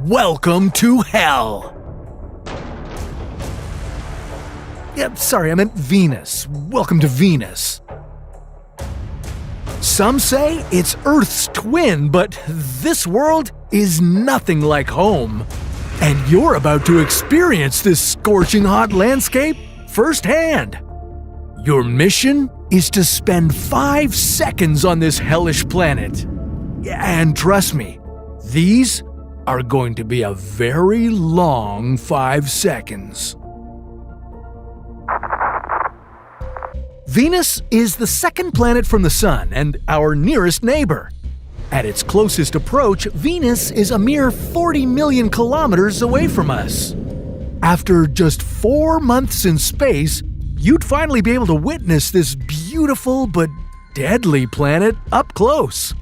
Welcome to hell! Sorry, I meant Venus. Welcome to Venus. Some say it's Earth's twin, but this world is nothing like home. And you're about to experience this scorching hot landscape firsthand. Your mission is to spend 5 seconds on this hellish planet. And trust me, these are going to be a very long 5 seconds. Venus is the second planet from the Sun and our nearest neighbor. At its closest approach, Venus is a mere 40 million kilometers away from us. After just 4 months in space, you'd finally be able to witness this beautiful but deadly planet up close.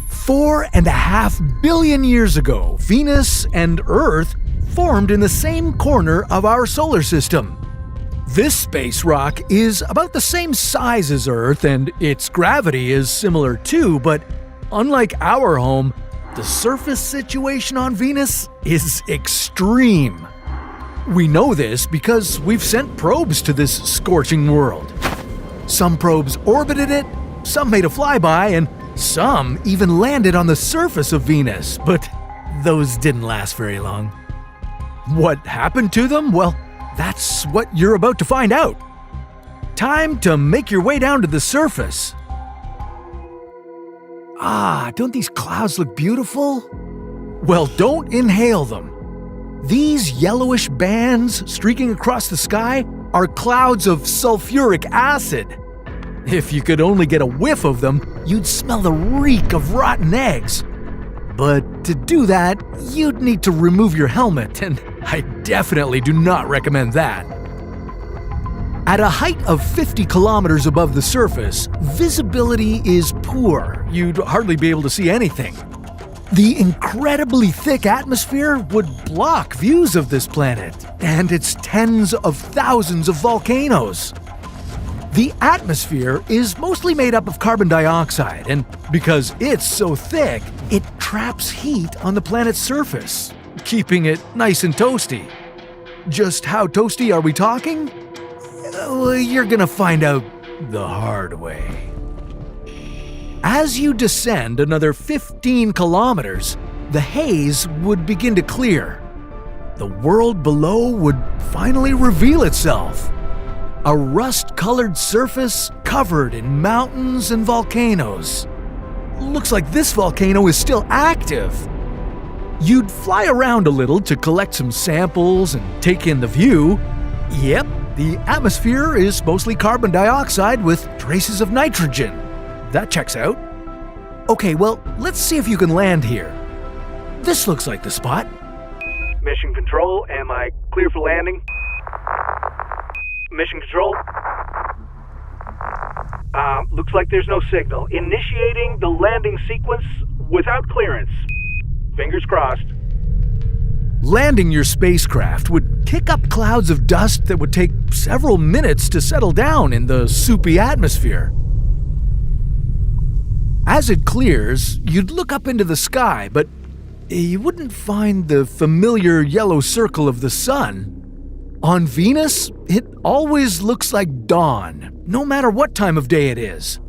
4.5 billion years ago, Venus and Earth formed in the same corner of our solar system. This space rock is about the same size as Earth, and its gravity is similar too, but unlike our home, the surface situation on Venus is extreme. We know this because we've sent probes to this scorching world. Some probes orbited it, some made a flyby, and some even landed on the surface of Venus, but those didn't last very long. What happened to them? Well, that's what you're about to find out. Time to make your way down to the surface. Don't these clouds look beautiful? Well, don't inhale them. These yellowish bands streaking across the sky are clouds of sulfuric acid. If you could only get a whiff of them, you'd smell the reek of rotten eggs. But to do that, you'd need to remove your helmet, and I definitely do not recommend that. At a height of 50 kilometers above the surface, visibility is poor. You'd hardly be able to see anything. The incredibly thick atmosphere would block views of this planet and its tens of thousands of volcanoes. The atmosphere is mostly made up of carbon dioxide, and because it's so thick, it traps heat on the planet's surface, keeping it nice and toasty. Just how toasty are we talking? You're gonna find out the hard way. As you descend another 15 kilometers, the haze would begin to clear. The world below would finally reveal itself. A rust-colored surface covered in mountains and volcanoes. Looks like this volcano is still active. You'd fly around a little to collect some samples and take in the view. Yep, the atmosphere is mostly carbon dioxide with traces of nitrogen. That checks out. Okay, well, let's see if you can land here. This looks like the spot. Mission Control, am I clear for landing? Mission Control? Looks like there's no signal. Initiating the landing sequence without clearance. Fingers crossed. Landing your spacecraft would kick up clouds of dust that would take several minutes to settle down in the soupy atmosphere. As it clears, you'd look up into the sky, but you wouldn't find the familiar yellow circle of the sun. On Venus, it always looks like dawn, no matter what time of day it is.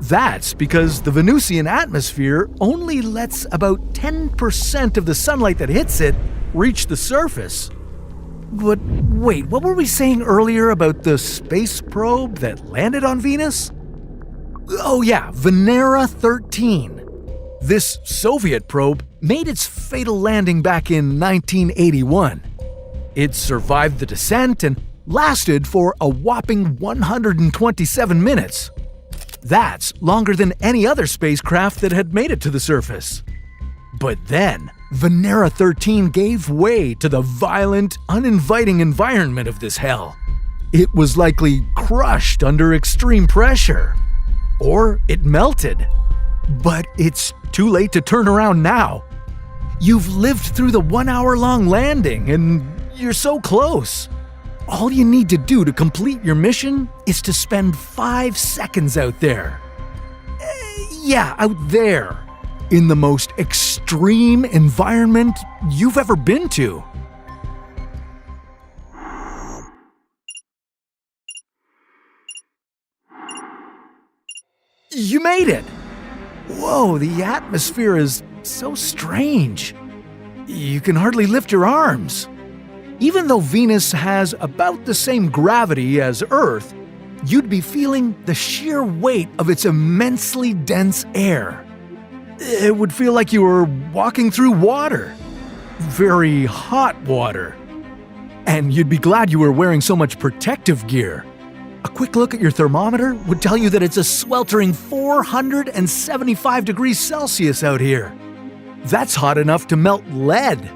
That's because the Venusian atmosphere only lets about 10% of the sunlight that hits it reach the surface. But wait, what were we saying earlier about the space probe that landed on Venus? Oh yeah, Venera 13. This Soviet probe made its fatal landing back in 1981. It survived the descent and lasted for a whopping 127 minutes. That's longer than any other spacecraft that had made it to the surface. But then, Venera 13 gave way to the violent, uninviting environment of this hell. It was likely crushed under extreme pressure. Or it melted. But it's too late to turn around now. You've lived through the 1-hour-long landing, and you're so close. All you need to do to complete your mission is to spend 5 seconds out there. Yeah, out there. in the most extreme environment you've ever been to. You made it! Whoa, the atmosphere is so strange. You can hardly lift your arms. Even though Venus has about the same gravity as Earth, you'd be feeling the sheer weight of its immensely dense air. It would feel like you were walking through water. Very hot water. And you'd be glad you were wearing so much protective gear. A quick look at your thermometer would tell you that it's a sweltering 475 degrees Celsius out here. That's hot enough to melt lead.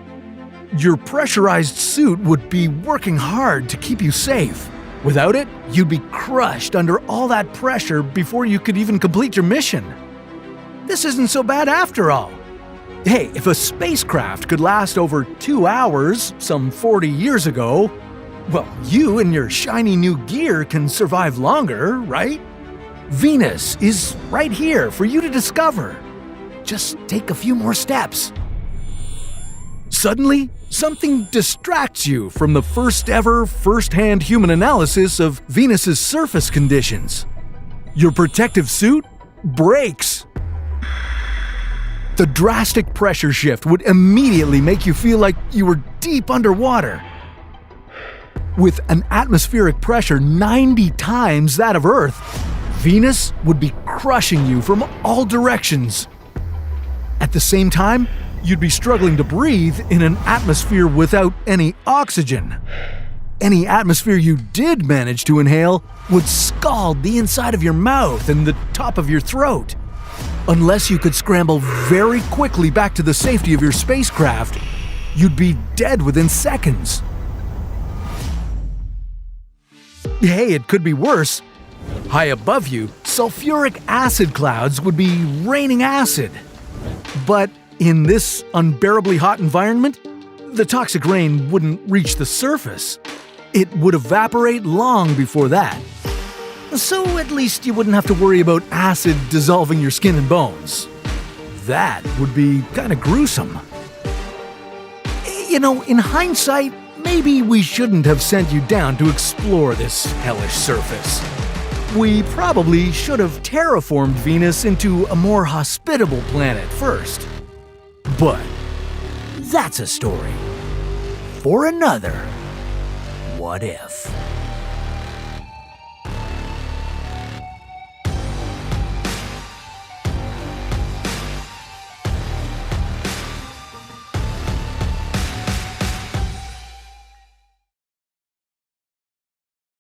Your pressurized suit would be working hard to keep you safe. Without it, you'd be crushed under all that pressure before you could even complete your mission. This isn't so bad after all. Hey, if a spacecraft could last over 2 hours some 40 years ago, well, you and your shiny new gear can survive longer, right? Venus is right here for you to discover. Just take a few more steps. Suddenly, something distracts you from the first-hand human analysis of Venus's surface conditions. Your protective suit breaks. The drastic pressure shift would immediately make you feel like you were deep underwater. With an atmospheric pressure 90 times that of Earth, Venus would be crushing you from all directions. At the same time, you'd be struggling to breathe in an atmosphere without any oxygen. Any atmosphere you did manage to inhale would scald the inside of your mouth and the top of your throat. Unless you could scramble very quickly back to the safety of your spacecraft, you'd be dead within seconds. Hey, it could be worse. High above you, sulfuric acid clouds would be raining acid. But in this unbearably hot environment, the toxic rain wouldn't reach the surface. It would evaporate long before that. So at least you wouldn't have to worry about acid dissolving your skin and bones. That would be kind of gruesome. You know, in hindsight, maybe we shouldn't have sent you down to explore this hellish surface. We probably should have terraformed Venus into a more hospitable planet first. But that's a story for another What If.